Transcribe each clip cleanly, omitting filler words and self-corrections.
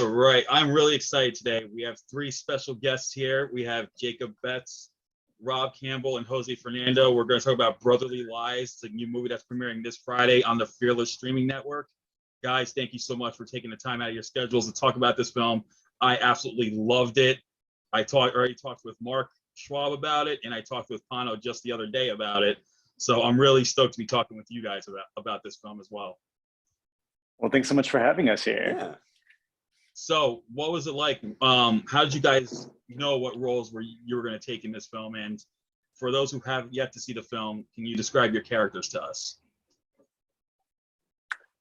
All right, I'm really excited today. We have three special guests here. We have Jacob Betts, Rob Campbell, and Jose Fernando. We're going to talk about Brotherly Lies, the new movie that's premiering this Friday on the Fearless streaming network. Guys, thank you so much for taking the time out of your schedules to talk about this film. I absolutely loved it. I already talked with Mark Schwab about it, and I talked with Pano just the other day about it. So I'm really stoked to be talking with you guys about this film as well. Well, thanks so much for having us here. Yeah. So what was it like? How did you guys know what roles you were going to take in this film? And for those who have yet to see the film, can you describe your characters to us?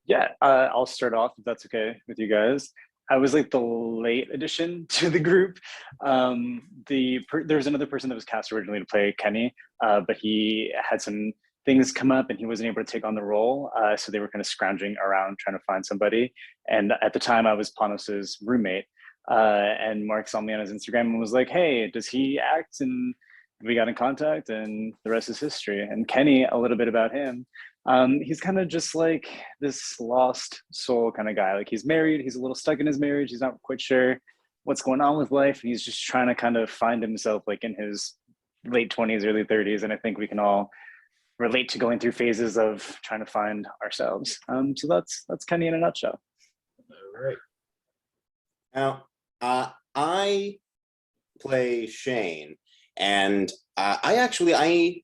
Yeah, I'll start off if that's okay with you guys. I was like the late addition to the group. There was another person that was cast originally to play Kenny, but he had some things come up and he wasn't able to take on the role. So they were kind of scrounging around trying to find somebody. And at the time I was Panos's roommate, and Mark saw me on his Instagram and was like, hey, does he act? And we got in contact and the rest is history. And Kenny, a little bit about him. He's kind of just like this lost soul kind of guy. Like he's married, he's a little stuck in his marriage. He's not quite sure what's going on with life. And he's just trying to kind of find himself like in his late 20s, early 30s. And I think we can all relate to going through phases of trying to find ourselves. So that's Kenny in a nutshell. All right. Now, I play Shane, and I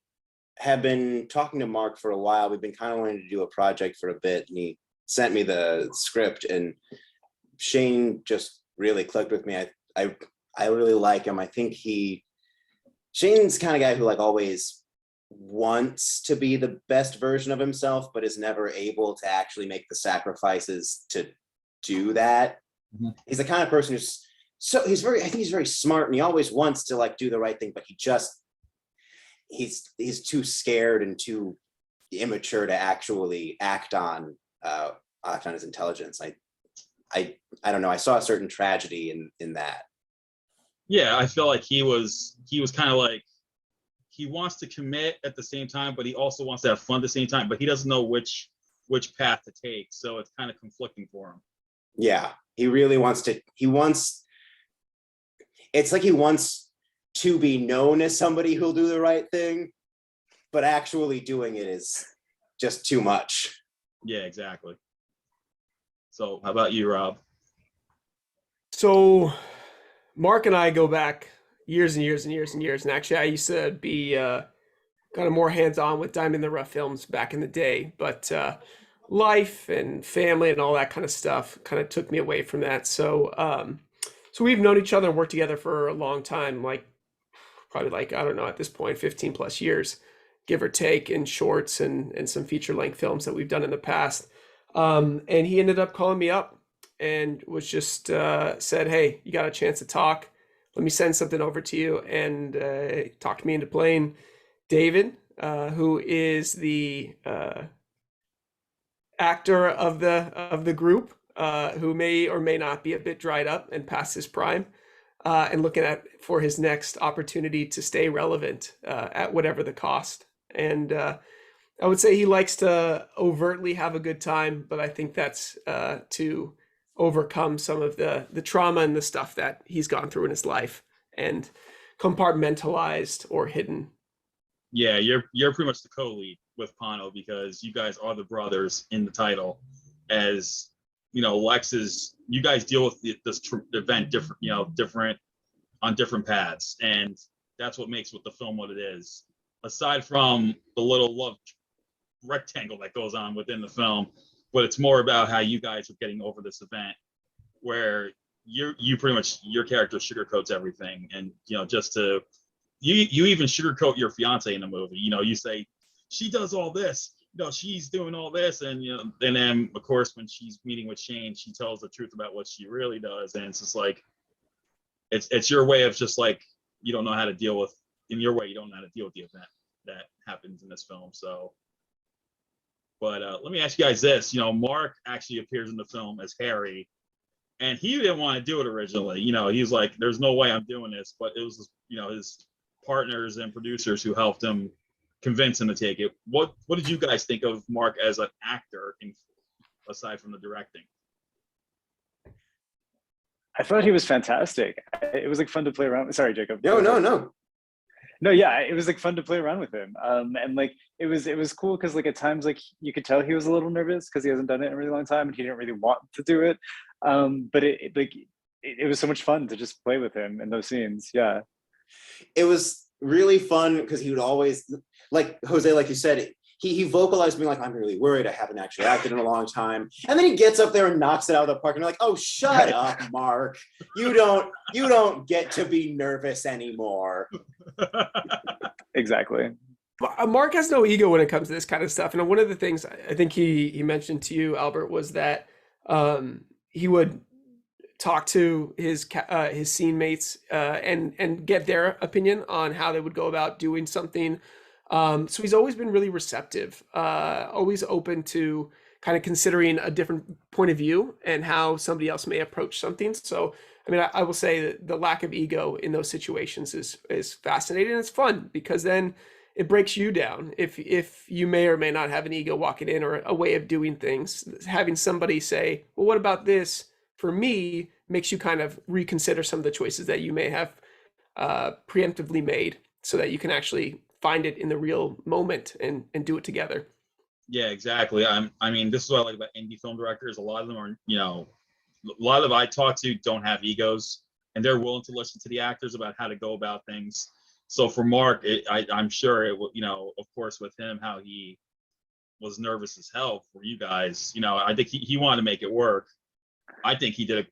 have been talking to Mark for a while. We've been kind of wanting to do a project for a bit, and he sent me the script, and Shane just really clicked with me. I really like him. I think Shane's the kind of guy who like always wants to be the best version of himself, but is never able to actually make the sacrifices to do that. Mm-hmm. He's the kind of person I think he's very smart, and he always wants to like do the right thing, but he's too scared and too immature to actually act on his intelligence. I don't know. I saw a certain tragedy in that. Yeah, I feel like he was kind of like, he wants to commit at the same time, but he also wants to have fun at the same time, but he doesn't know which path to take. So it's kind of conflicting for him. Yeah, he really wants to, it's like he wants to be known as somebody who'll do the right thing, but actually doing it is just too much. Yeah, exactly. So how about you, Rob? So Mark and I go back years and years and years and years. And actually I used to be kind of more hands-on with Diamond in the Rough films back in the day, but life and family and all that kind of stuff kind of took me away from that. So we've known each other and worked together for a long time, like probably like, I don't know, at this point, 15 plus years, give or take, in shorts and some feature length films that we've done in the past. And he ended up calling me up and was just said, hey, you got a chance to talk. Let me send something over to you, and talked me into playing David, who is the actor of the group, who may or may not be a bit dried up and past his prime, and looking for his next opportunity to stay relevant at whatever the cost. And I would say he likes to overtly have a good time, but I think that's to overcome some of the trauma and the stuff that he's gone through in his life and compartmentalized or hidden. Yeah, you're pretty much the co-lead with Pano, because you guys are the brothers in the title. As you know, you guys deal with this event different on different paths, and that's what makes the film what it is. Aside from the little love rectangle that goes on within the film, but it's more about how you guys are getting over this event, where you pretty much, your character sugarcoats everything, and just to you even sugarcoat your fiance in the movie. You say she does all this, she's doing all this, and and then of course when she's meeting with Shane, she tells the truth about what she really does, and it's just like it's your way of just like, you don't know how to deal with the event that happens in this film. So. But let me ask you guys this. Mark actually appears in the film as Harry, and he didn't want to do it originally. He's like, there's no way I'm doing this. But it was, his partners and producers who helped him convince him to take it. What did you guys think of Mark as an actor, aside from the directing? I thought he was fantastic. It was like fun to play around. Sorry, Jacob. No, no, no. No, yeah, it was like fun to play around with him. And like it was cool because like at times like you could tell he was a little nervous because he hasn't done it in a really long time and he didn't really want to do it. But it was so much fun to just play with him in those scenes. Yeah. It was really fun because he would always, like Jose, like you said, he vocalized me like, I'm really worried. I haven't actually acted in a long time. And then he gets up there and knocks it out of the park. And you're like, oh, shut up, Mark. You don't get to be nervous anymore. Exactly. Mark has no ego when it comes to this kind of stuff. And one of the things I think he mentioned to you, Albert, was that he would talk to his scene mates and get their opinion on how they would go about doing something. So he's always been really receptive, always open to kind of considering a different point of view and how somebody else may approach something. So, I mean, I will say that the lack of ego in those situations is fascinating. And it's fun because then it breaks you down. If you may or may not have an ego walking in or a way of doing things, having somebody say, well, what about this for me, makes you kind of reconsider some of the choices that you may have preemptively made so that you can actually find it in the real moment and do it together. Yeah, exactly. I mean, this is what I like about indie film directors. A lot of them are, a lot of I talk to don't have egos, and they're willing to listen to the actors about how to go about things. So for Mark, I'm sure it will, of course, with him, how he was nervous as hell for you guys. I think he wanted to make it work. I think he did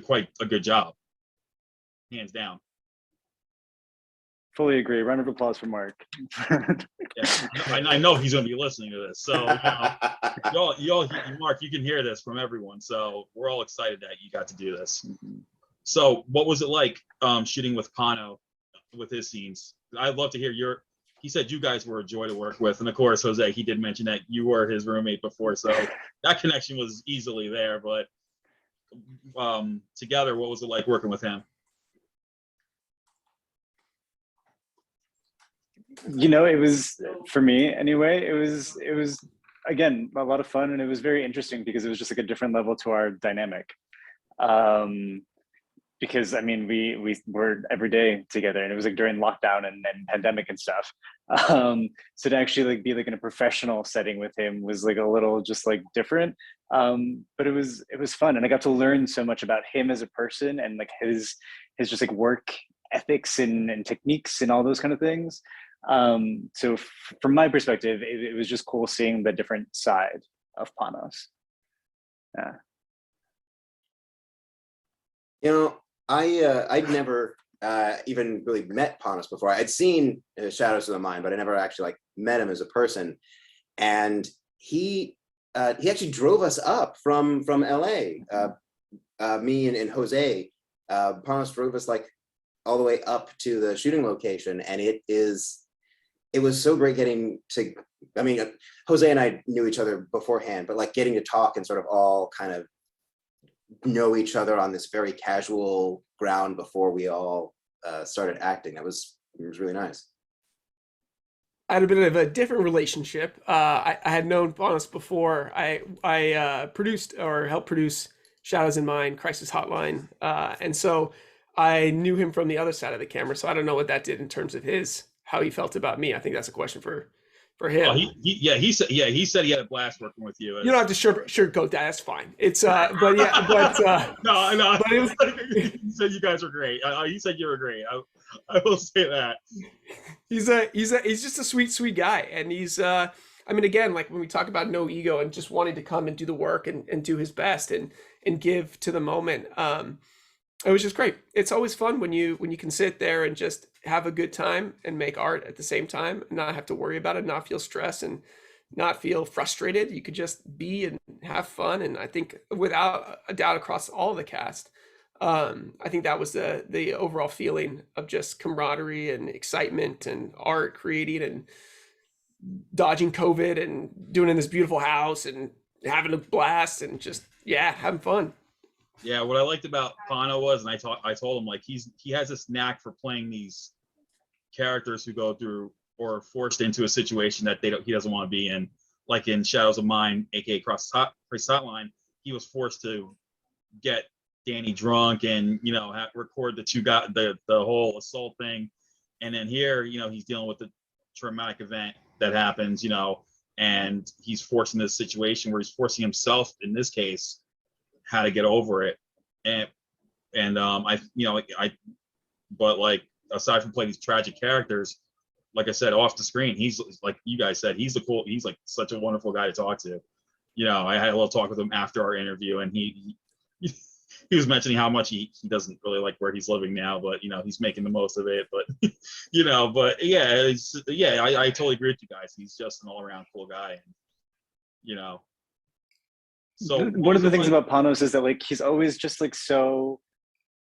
quite a good job, hands down. Fully agree. Round of applause for Mark. Yeah, I know he's going to be listening to this. So, Mark, you can hear this from everyone. So we're all excited that you got to do this. So what was it like shooting with Pano with his scenes? I'd love to hear he said you guys were a joy to work with. And of course, Jose, he did mention that you were his roommate before. So that connection was easily there. But together, what was it like working with him? It was, for me anyway, it was again a lot of fun, and it was very interesting because it was just like a different level to our dynamic. Because I mean we were every day together, and it was like during lockdown and pandemic and stuff. So to actually like be like in a professional setting with him was like a little just like different. But it was fun, and I got to learn so much about him as a person and like his just like work ethics and techniques and all those kind of things. So from my perspective, it was just cool seeing the different side of Panos. Yeah. I'd never even really met Panos before. I'd seen Shadows of the Mind, but I never actually like met him as a person. And he actually drove us up from LA. Me and Jose. Panos drove us like all the way up to the shooting location, and it was so great getting to. I mean, Jose and I knew each other beforehand, but like getting to talk and sort of all kind of know each other on this very casual ground before we all started acting. It was really nice. I had a bit of a different relationship. I had known Panos before. I produced or helped produce Shadows in Mind, Crisis Hotline, and so I knew him from the other side of the camera. So I don't know what that did in terms of how he felt about me. I think that's a question for him. Oh, he said he had a blast working with you. You don't have to sugarcoat that. That's fine. It's but yeah, but no. But it was, he said you guys were great. He said you were great. I will say that. He's just a sweet guy, and he's I mean, again, like when we talk about no ego and just wanting to come and do the work and do his best and give to the moment. It was just great. It's always fun when you can sit there and just have a good time and make art at the same time and not have to worry about it, not feel stressed and not feel frustrated. You could just be and have fun. And I think without a doubt across all of the cast, I think that was the overall feeling of just camaraderie and excitement and art creating and dodging COVID and doing in this beautiful house and having a blast and just, having fun. Yeah, what I liked about Pano was, and I told him like he has this knack for playing these characters who go through or are forced into a situation that he doesn't want to be in. Like in Shadows of Mind, aka Crisis Hotline, he was forced to get Danny drunk and record the two got the whole assault thing, and then here he's dealing with the traumatic event that happens, and he's forced in this situation where he's forcing himself in this case how to get over it, and but like aside from playing these tragic characters, like I said, off the screen, he's like you guys said, he's like such a wonderful guy to talk to. I had a little talk with him after our interview, and he was mentioning how much he doesn't really like where he's living now, but he's making the most of it. But but yeah, I totally agree with you guys. He's just an all around cool guy, and So one of the things about Panos is that like he's always just like so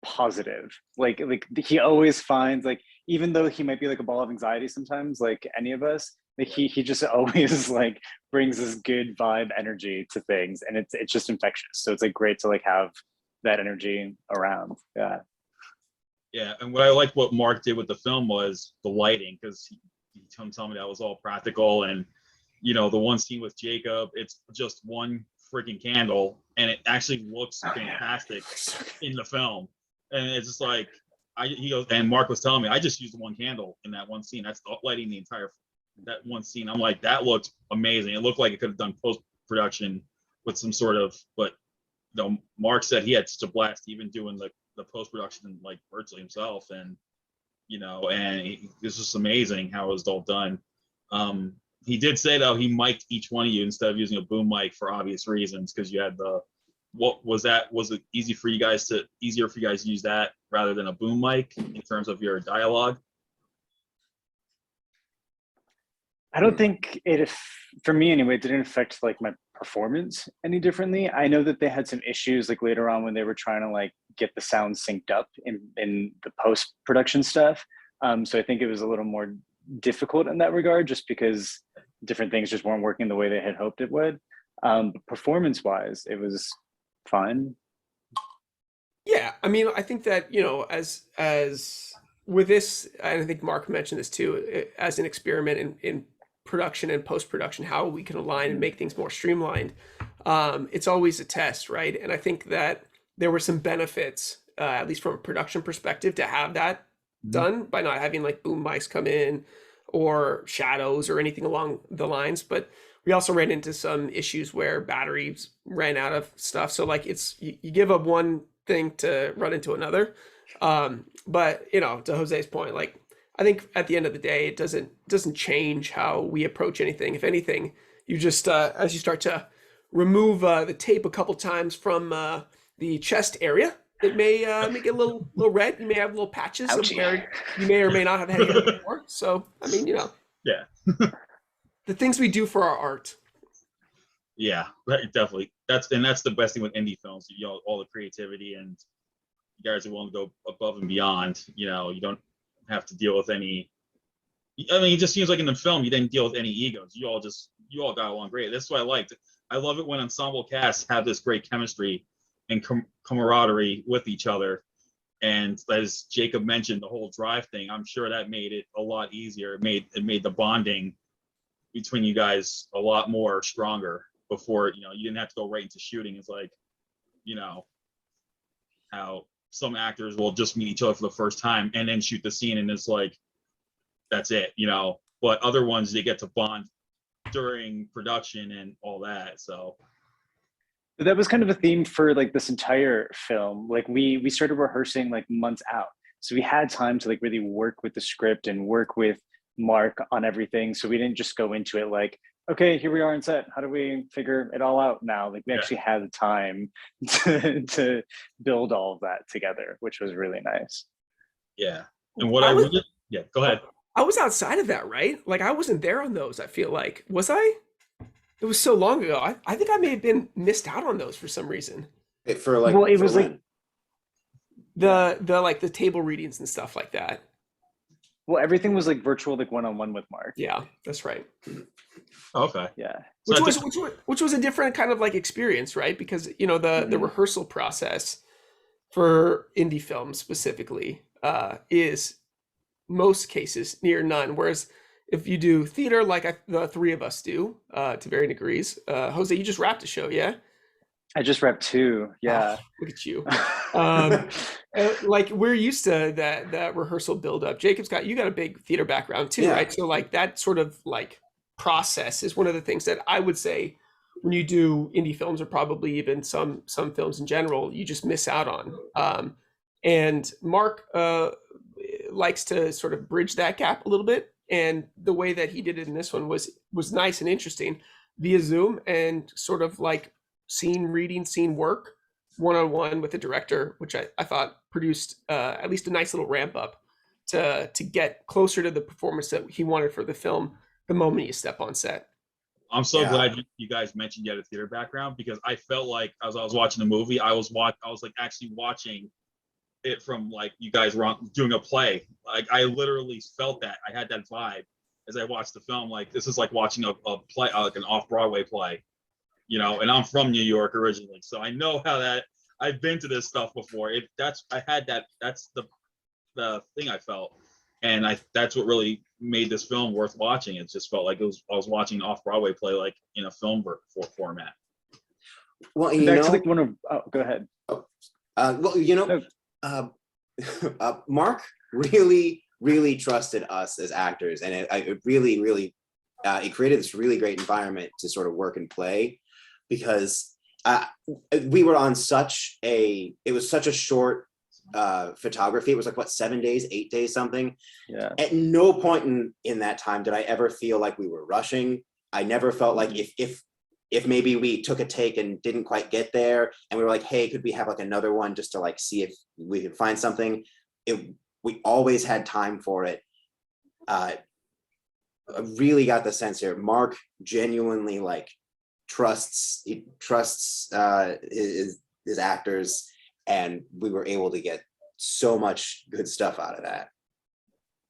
positive. Like he always finds, like, even though he might be like a ball of anxiety sometimes, like any of us, like he just always like brings this good vibe energy to things, and it's just infectious. So it's like great to like have that energy around. Yeah, and what I like what Mark did with the film was the lighting, because he told me that was all practical, and the one scene with Jacob, it's just one freaking candle, and it actually looks fantastic in the film. And it's just like he goes, and Mark was telling me, I just used one candle in that one scene. That's lighting the entire that one scene. I'm like, that looked amazing. It looked like it could have done post production with some sort of, but Mark said he had such a blast even doing the post production like virtually himself, and it's just amazing how it was all done. He did say though he mic'd each one of you instead of using a boom mic for obvious reasons, because you had was it easier for you guys to use that rather than a boom mic in terms of your dialogue? I don't think for me anyway, it didn't affect like my performance any differently. I know that they had some issues like later on when they were trying to like get the sound synced up in the post-production stuff. So I think it was a little more difficult in that regard, just because different things just weren't working the way they had hoped it would. But performance-wise, it was fine. Yeah, I mean, I think that as with this, and I think Mark mentioned this too, as an experiment in production and post-production, how we can align and make things more streamlined. It's always a test, right? And I think that there were some benefits, at least from a production perspective, to have that done by not having like boom mics come in or shadows or anything along the lines. But we also ran into some issues where batteries ran out of stuff. So like you give up one thing to run into another. But to Jose's point, like I think at the end of the day, it doesn't change how we approach anything. If anything, you just as you start to remove the tape a couple times from the chest area, it may make it a little red. You may have little patches of where you may or may not have had hair before. So I mean, yeah, the things we do for our art. Yeah, definitely. That's the best thing with indie films. All the creativity, and you guys are willing to go above and beyond. You don't have to deal with any. I mean, it just seems like in the film you didn't deal with any egos. You all got along great. That's what I liked. I love it when ensemble casts have this great chemistry and camaraderie with each other. And as Jacob mentioned, the whole drive thing, I'm sure that made it a lot easier. It made the bonding between you guys a lot more stronger. Before you didn't have to go right into shooting. It's like how some actors will just meet each other for the first time and then shoot the scene, and it's like that's it. But other ones, they get to bond during production and all that. So that was kind of a theme for like this entire film. Like we started rehearsing like months out, so we had time to like really work with the script and work with Mark on everything. So we didn't just go into it like, okay, here we are on set. How do we figure it all out now? Like we actually had the time to build all of that together, which was really nice. Yeah. And what go ahead. I was outside of that, right? Like I wasn't there on those, I feel like. Was I? It was so long ago. I think I may have been missed out on those for some reason. It was like the table readings and stuff like that. Well, everything was like virtual, like one-on-one with Mark. Yeah, that's right. Okay. Yeah. Which was a different kind of like experience, right? Because the rehearsal process for indie films specifically is most cases near none. Whereas if you do theater, like the three of us do to varying degrees, Jose, you just wrapped a show, yeah? I just repped 2. Yeah. Oh, look at you. Um, like we're used to that rehearsal build up. Jacob's got you got a big theater background too, Yeah. right? So like that sort of like process is one of the things that I would say when you do indie films or probably even some films in general, you just miss out on. And Mark likes to sort of bridge that gap a little bit, and the way that he did it in this one was nice and interesting via Zoom and sort of like scene work one on one with the director, which I thought produced at least a nice little ramp up to get closer to the performance that he wanted for the film the moment you step on set. I'm so Yeah. glad you guys mentioned you had a theater background, because I felt like as I was watching the movie, I was like actually watching it from like you guys were doing a play. Like I literally felt that. I had that vibe as I watched the film. Like this is like watching a play, like an off-Broadway play, and I'm from New York originally, so I know how that. I've been to this stuff before. I had that. That's the thing I felt, and that's what really made this film worth watching. It just felt like I was watching an off-Broadway play, like in a film format. Well, Back to like one of, oh, go ahead. Well, No. Mark really trusted us as actors, and it really it created this really great environment to sort of work and play, because we were on it was such a short photography. It was like what, 7 days, 8 days, something. Yeah. At no point in that time did I ever feel like we were rushing. I never felt like if maybe we took a take and didn't quite get there and we were like, hey, could we have like another one just to like see if we could find something. We always had time for it. I really got the sense here, Mark genuinely like trusts his actors, and we were able to get so much good stuff out of that.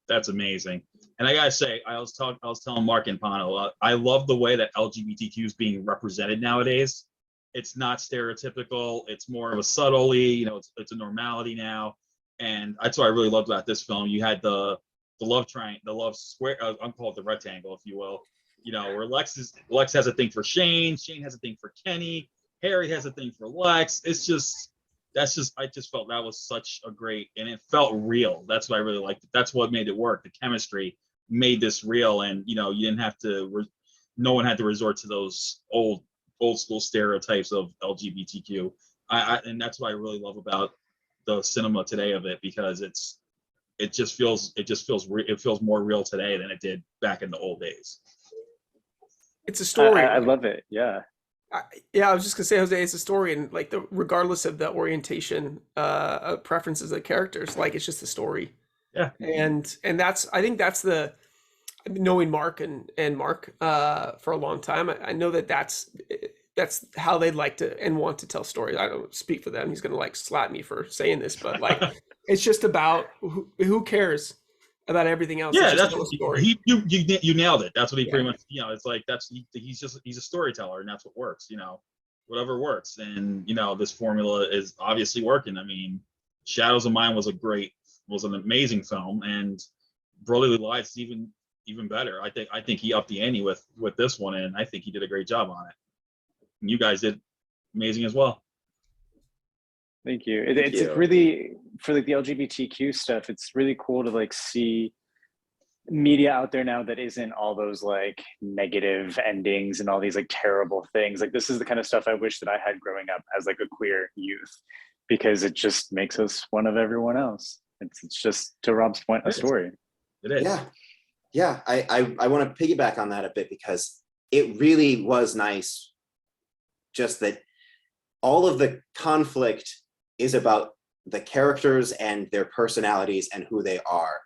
That's amazing. And I gotta say, I was telling Mark and Pano, I love the way that LGBTQ is being represented nowadays. It's not stereotypical. It's more of a subtly, it's a normality now. And that's what I really loved about this film. You had the love triangle, the love square. I'm called the rectangle, if you will. Where Lex has a thing for Shane has a thing for Kenny, Harry has a thing for Lex. I just felt that was such a great, and it felt real. That's what I really liked. That's what made it work. The chemistry made this real, and you didn't have to. No one had to resort to those old school stereotypes of LGBTQ. And that's what I really love about the cinema today of it, because it feels more real today than it did back in the old days. It's a story. I love it. Yeah. I was just gonna say, Jose, it's a story, and like regardless of the orientation, preferences of characters, like it's just a story. Yeah. And I think that's knowing Mark and Mark for a long time. I know that's how they'd like to and want to tell stories. I don't speak for them. He's gonna like slap me for saying this, but like it's just about who cares about everything else. Yeah, that's what story. You nailed it. That's what he pretty much. It's like he's a storyteller, and that's what works. Whatever works, and this formula is obviously working. I mean, Shadows of Mine was an amazing film, and Brotherly Lies is even better. I think he upped the ante with this one, and I think he did a great job on it. And you guys did amazing as well. Thank you. It's really, for like the LGBTQ stuff, it's really cool to like see media out there now that isn't all those like negative endings and all these like terrible things. Like this is the kind of stuff I wish that I had growing up as like a queer youth, because it just makes us one of everyone else. It's just, to Rob's point, a story. It is. Yeah. I want to piggyback on that a bit, because it really was nice just that all of the conflict is about the characters and their personalities and who they are.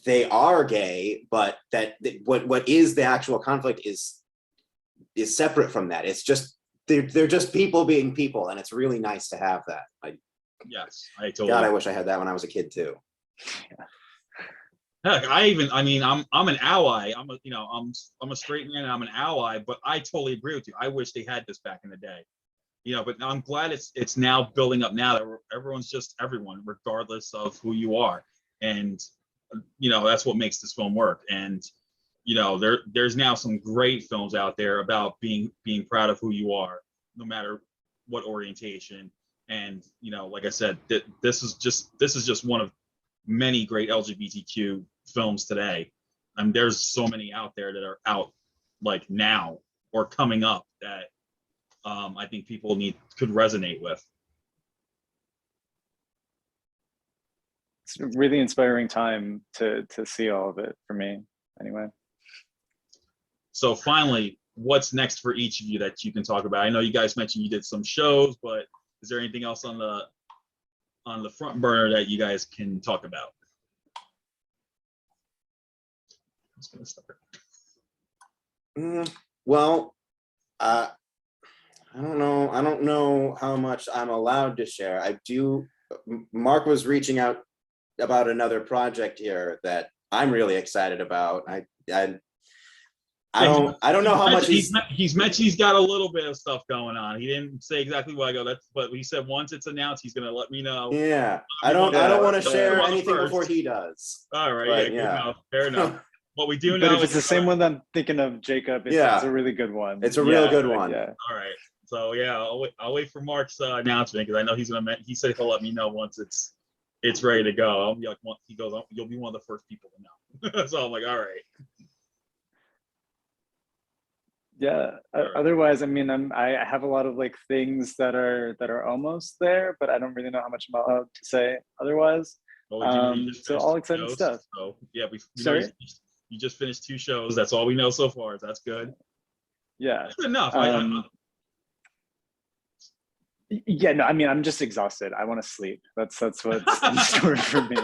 They are gay, but what is the actual conflict is separate from that. It's just they're just people being people, and it's really nice to have that. Yes, I totally. God, I wish I had that when I was a kid too. Yeah. Heck, I'm an ally. I'm a straight man, and I'm an ally. But I totally agree with you. I wish they had this back in the day. But I'm glad it's now building up now that everyone's just everyone, regardless of who you are, and that's what makes this film work. And there's now some great films out there about being proud of who you are, no matter what orientation. And you know, like I said, this is just one of many great LGBTQ films today. I mean, there's so many out there that are out like now or coming up that I think people could resonate with. It's a really inspiring time to see all of it for me, anyway. So finally, what's next for each of you that you can talk about? I know you guys mentioned you did some shows, but is there anything else on the front burner that you guys can talk about? I'm just gonna start. Well, I don't know. I don't know how much I'm allowed to share. I do. Mark was reaching out about another project here that I'm really excited about. I don't know how much he's mentioned he's got a little bit of stuff going on. He didn't say exactly what but he said once it's announced, he's gonna let me know. Yeah, I don't want to share anything before he does. All right, But, yeah, good enough, fair enough. What we do But know if it's the same one that I'm thinking of, Jacob, it's a really good one. It's a real good one. Yeah. All right. So yeah, I'll wait for Mark's announcement because I know he said he'll let me know once it's ready to go. I'll be like, he goes, you'll be one of the first people to know. So I'm like, all right. Yeah. All right. Otherwise, I mean, I have a lot of like things that are almost there, but I don't really know how much I'm allowed to say otherwise. Well, So all exciting shows, stuff. So yeah, we Sorry? know you just finished 2 shows. That's all we know so far. That's good. Yeah. That's enough. Yeah, no, I mean, I'm just exhausted. I want to sleep. That's what's in store for me.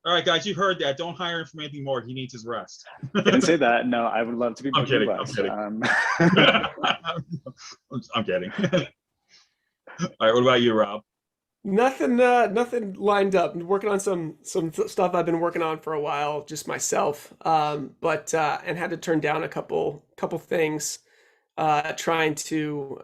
All right, guys, you heard that. Don't hire him for anything more. He needs his rest. Didn't say that. No, I would love to be. I'm kidding. I'm kidding. I'm kidding. All right, what about you, Rob? Nothing lined up. I'm working on some stuff I've been working on for a while, just myself. But and had to turn down a couple things, trying to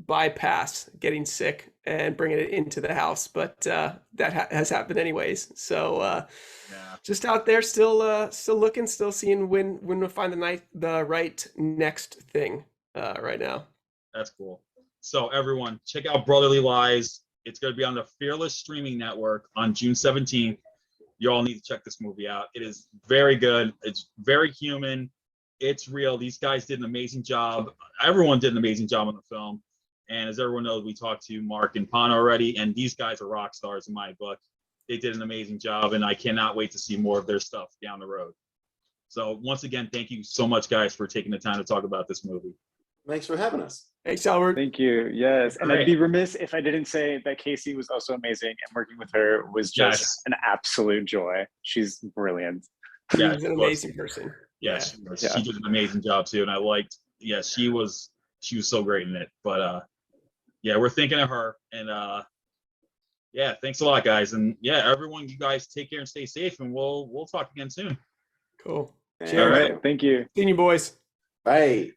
bypass getting sick and bringing it into the house. But that has happened anyways. So Yeah. just out there, still looking, still seeing when we'll find the right next thing right now. That's cool. So everyone, check out Brotherly Lies. It's going to be on the Fearless streaming network on June 17th. You all need to check this movie out. It is very good. It's very human. It's real. These guys did an amazing job. Everyone did an amazing job on the film. And as everyone knows, we talked to Mark and Pon already, and these guys are rock stars in my book. They did an amazing job, and I cannot wait to see more of their stuff down the road. So once again, thank you so much, guys, for taking the time to talk about this movie. Thanks for having us. Thanks, Albert. Thank you. Yes. And Great. I'd be remiss if I didn't say that Casey was also amazing, and working with her was just Yes. an absolute joy. She's brilliant. Yeah, He's an amazing person. Yes, Yeah. she did an amazing job too, and I liked. Yeah, she was so great in it. But yeah, we're thinking of her, and yeah, thanks a lot, guys, and yeah, everyone, you guys take care and stay safe, and we'll talk again soon. Cool. All Cheers. All right. Thank you. Seeing you, boys. Bye.